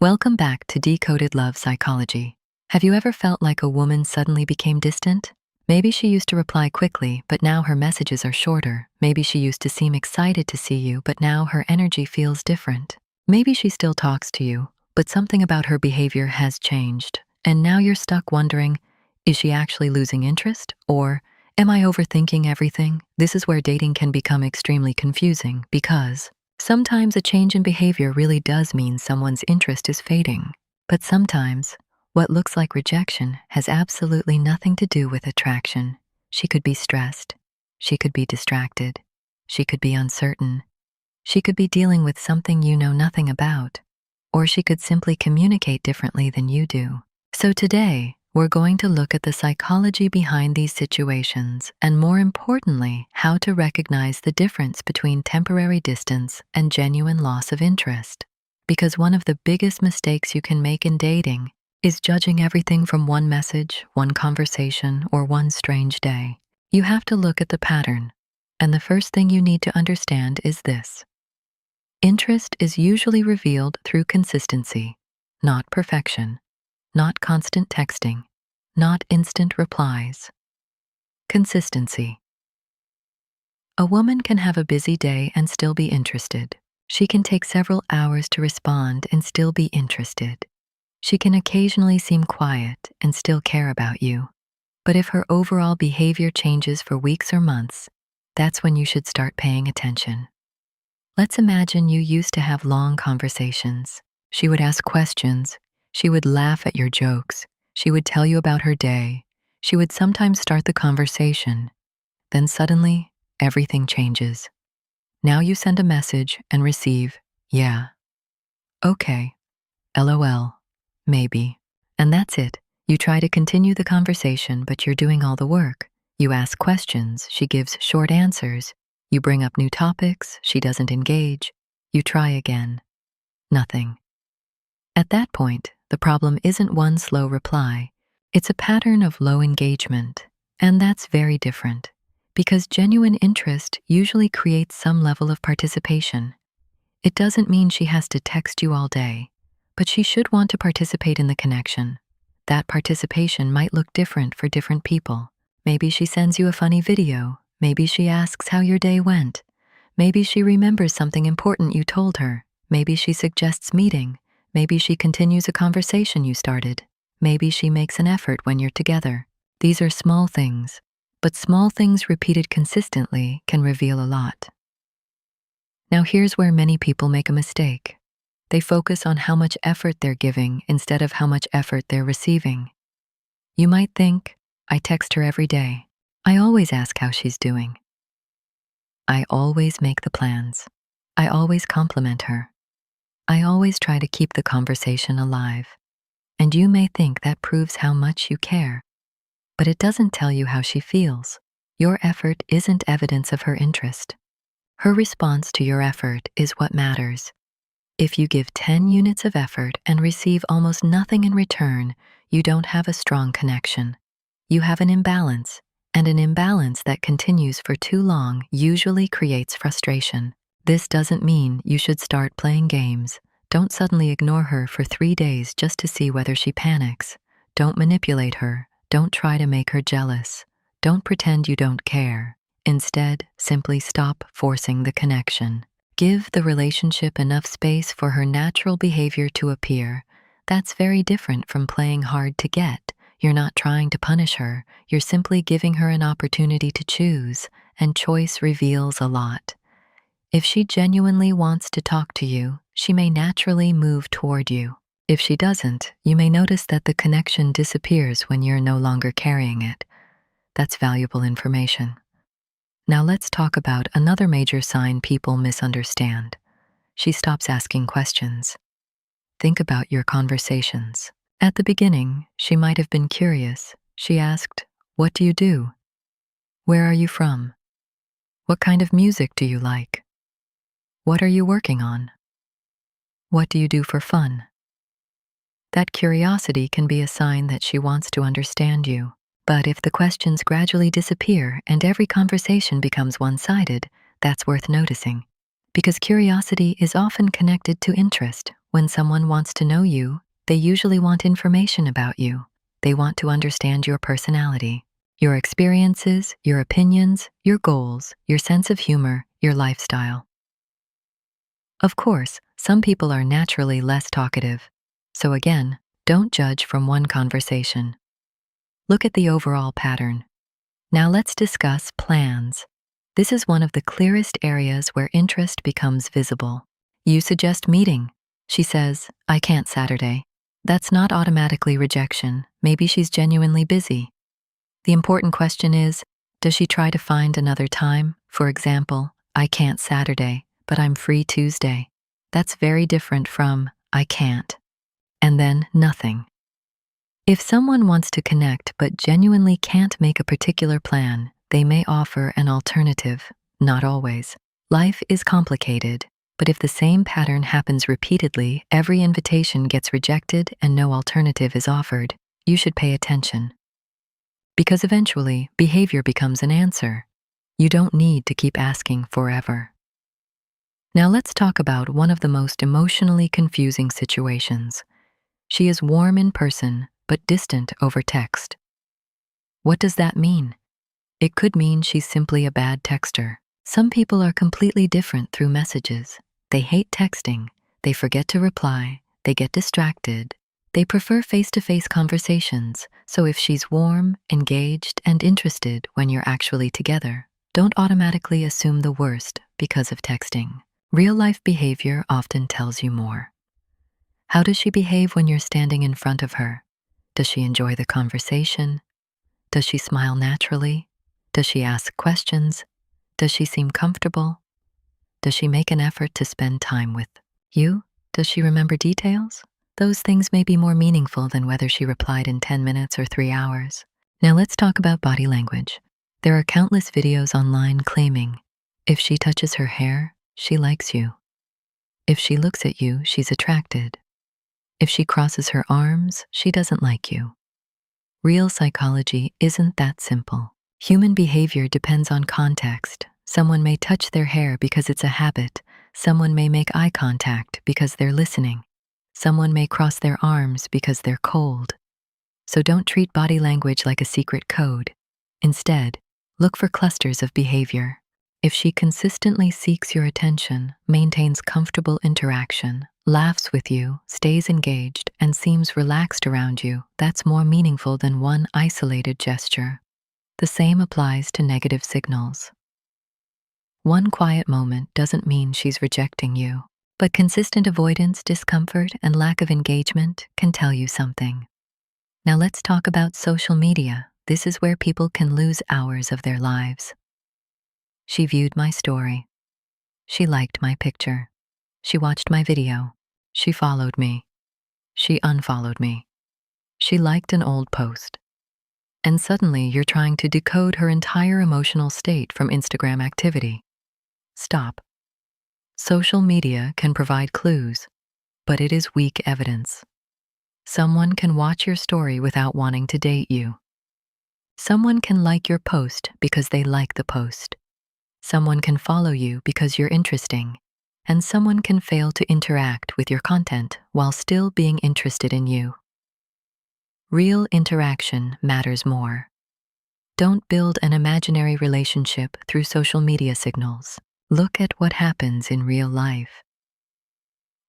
Welcome back to Decoded Love Psychology. Have you ever felt like a woman suddenly became distant? Maybe she used to reply quickly, but now her messages are shorter. Maybe she used to seem excited to see you, but now her energy feels different. Maybe she still talks to you, but something about her behavior has changed. And now you're stuck wondering, is she actually losing interest? Or am I overthinking everything? This is where dating can become extremely confusing because sometimes a change in behavior really does mean someone's interest is fading. But sometimes, what looks like rejection has absolutely nothing to do with attraction. She could be stressed. She could be distracted. She could be uncertain. She could be dealing with something you know nothing about. Or she could simply communicate differently than you do. So today, we're going to look at the psychology behind these situations and, more importantly, how to recognize the difference between temporary distance and genuine loss of interest. Because one of the biggest mistakes you can make in dating is judging everything from one message, one conversation, or one strange day. You have to look at the pattern. And the first thing you need to understand is this. Interest is usually revealed through consistency, not perfection. Not constant texting, not instant replies. Consistency. A woman can have a busy day and still be interested. She can take several hours to respond and still be interested. She can occasionally seem quiet and still care about you. But if her overall behavior changes for weeks or months, that's when you should start paying attention. Let's imagine you used to have long conversations. She would ask questions. She would laugh at your jokes. She would tell you about her day. She would sometimes start the conversation. Then suddenly, everything changes. Now you send a message and receive, yeah, okay, LOL, maybe. And that's it. You try to continue the conversation, but you're doing all the work. You ask questions, she gives short answers. You bring up new topics, she doesn't engage. You try again. Nothing. At that point, the problem isn't one slow reply. It's a pattern of low engagement. And that's very different, because genuine interest usually creates some level of participation. It doesn't mean she has to text you all day, but she should want to participate in the connection. That participation might look different for different people. Maybe she sends you a funny video. Maybe she asks how your day went. Maybe she remembers something important you told her. Maybe she suggests meeting. Maybe she continues a conversation you started. Maybe she makes an effort when you're together. These are small things, but small things repeated consistently can reveal a lot. Now here's where many people make a mistake. They focus on how much effort they're giving instead of how much effort they're receiving. You might think, I text her every day. I always ask how she's doing. I always make the plans. I always compliment her. I always try to keep the conversation alive. And you may think that proves how much you care. But it doesn't tell you how she feels. Your effort isn't evidence of her interest. Her response to your effort is what matters. If you give 10 units of effort and receive almost nothing in return, you don't have a strong connection. You have an imbalance, and an imbalance that continues for too long usually creates frustration. This doesn't mean you should start playing games. Don't suddenly ignore her for 3 days just to see whether she panics. Don't manipulate her. Don't try to make her jealous. Don't pretend you don't care. Instead, simply stop forcing the connection. Give the relationship enough space for her natural behavior to appear. That's very different from playing hard to get. You're not trying to punish her. You're simply giving her an opportunity to choose, and choice reveals a lot. If she genuinely wants to talk to you, she may naturally move toward you. If she doesn't, you may notice that the connection disappears when you're no longer carrying it. That's valuable information. Now let's talk about another major sign people misunderstand. She stops asking questions. Think about your conversations. At the beginning, she might have been curious. She asked, "What do you do? Where are you from? What kind of music do you like? What are you working on? What do you do for fun?" That curiosity can be a sign that she wants to understand you. But if the questions gradually disappear and every conversation becomes one-sided, that's worth noticing. Because curiosity is often connected to interest. When someone wants to know you, they usually want information about you. They want to understand your personality, your experiences, your opinions, your goals, your sense of humor, your lifestyle. Of course, some people are naturally less talkative. So again, don't judge from one conversation. Look at the overall pattern. Now let's discuss plans. This is one of the clearest areas where interest becomes visible. You suggest meeting. She says, "I can't Saturday." That's not automatically rejection. Maybe she's genuinely busy. The important question is, does she try to find another time? For example, "I can't Saturday, but I'm free Tuesday." That's very different from, "I can't," and then nothing. If someone wants to connect but genuinely can't make a particular plan, they may offer an alternative. Not always. Life is complicated, but if the same pattern happens repeatedly, every invitation gets rejected and no alternative is offered, you should pay attention. Because eventually, behavior becomes an answer. You don't need to keep asking forever. Now let's talk about one of the most emotionally confusing situations. She is warm in person, but distant over text. What does that mean? It could mean she's simply a bad texter. Some people are completely different through messages. They hate texting, they forget to reply, they get distracted. They prefer face-to-face conversations, so if she's warm, engaged, and interested when you're actually together, don't automatically assume the worst because of texting. Real-life behavior often tells you more. How does she behave when you're standing in front of her? Does she enjoy the conversation? Does she smile naturally? Does she ask questions? Does she seem comfortable? Does she make an effort to spend time with you? Does she remember details? Those things may be more meaningful than whether she replied in 10 minutes or 3 hours. Now let's talk about body language. There are countless videos online claiming, if she touches her hair, she likes you. If she looks at you, she's attracted. If she crosses her arms, she doesn't like you. Real psychology isn't that simple. Human behavior depends on context. Someone may touch their hair because it's a habit. Someone may make eye contact because they're listening. Someone may cross their arms because they're cold. So don't treat body language like a secret code. Instead, look for clusters of behavior. If she consistently seeks your attention, maintains comfortable interaction, laughs with you, stays engaged, and seems relaxed around you, that's more meaningful than one isolated gesture. The same applies to negative signals. One quiet moment doesn't mean she's rejecting you, but consistent avoidance, discomfort, and lack of engagement can tell you something. Now let's talk about social media. This is where people can lose hours of their lives. She viewed my story. She liked my picture. She watched my video. She followed me. She unfollowed me. She liked an old post. And suddenly you're trying to decode her entire emotional state from Instagram activity. Stop. Social media can provide clues, but it is weak evidence. Someone can watch your story without wanting to date you. Someone can like your post because they like the post. Someone can follow you because you're interesting, and someone can fail to interact with your content while still being interested in you. Real interaction matters more. Don't build an imaginary relationship through social media signals. Look at what happens in real life.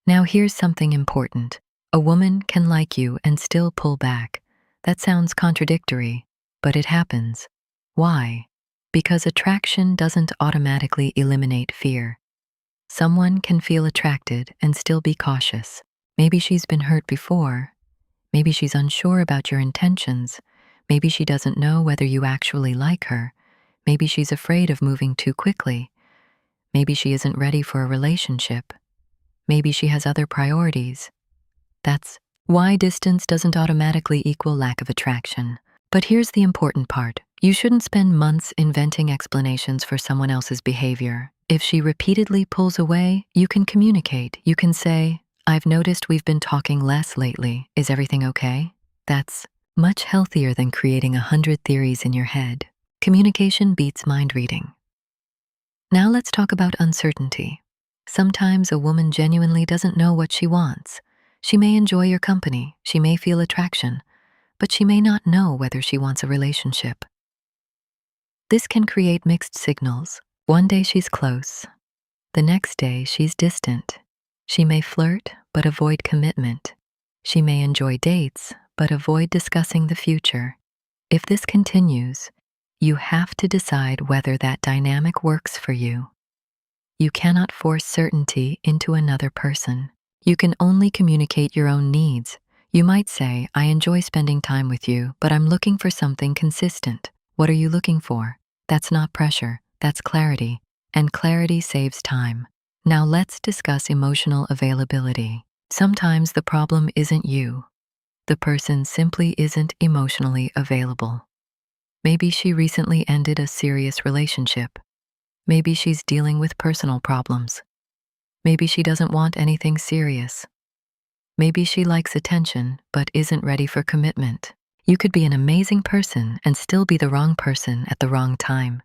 Now here's something important. A woman can like you and still pull back. That sounds contradictory, but it happens. Why? Because attraction doesn't automatically eliminate fear. Someone can feel attracted and still be cautious. Maybe she's been hurt before. Maybe she's unsure about your intentions. Maybe she doesn't know whether you actually like her. Maybe she's afraid of moving too quickly. Maybe she isn't ready for a relationship. Maybe she has other priorities. That's why distance doesn't automatically equal lack of attraction. But here's the important part. You shouldn't spend months inventing explanations for someone else's behavior. If she repeatedly pulls away, you can communicate. You can say, "I've noticed we've been talking less lately. Is everything okay?" That's much healthier than creating 100 theories in your head. Communication beats mind reading. Now let's talk about uncertainty. Sometimes a woman genuinely doesn't know what she wants. She may enjoy your company, she may feel attraction, but she may not know whether she wants a relationship. This can create mixed signals. One day she's close, the next day she's distant. She may flirt but avoid commitment. She may enjoy dates but avoid discussing the future. If this continues, you have to decide whether that dynamic works for you. You cannot force certainty into another person. You can only communicate your own needs. You might say, I enjoy spending time with you, but I'm looking for something consistent. What are you looking for? That's not pressure, that's clarity, and clarity saves time. Now let's discuss emotional availability. Sometimes the problem isn't you. The person simply isn't emotionally available. Maybe she recently ended a serious relationship. Maybe she's dealing with personal problems. Maybe she doesn't want anything serious. Maybe she likes attention but isn't ready for commitment. You could be an amazing person and still be the wrong person at the wrong time.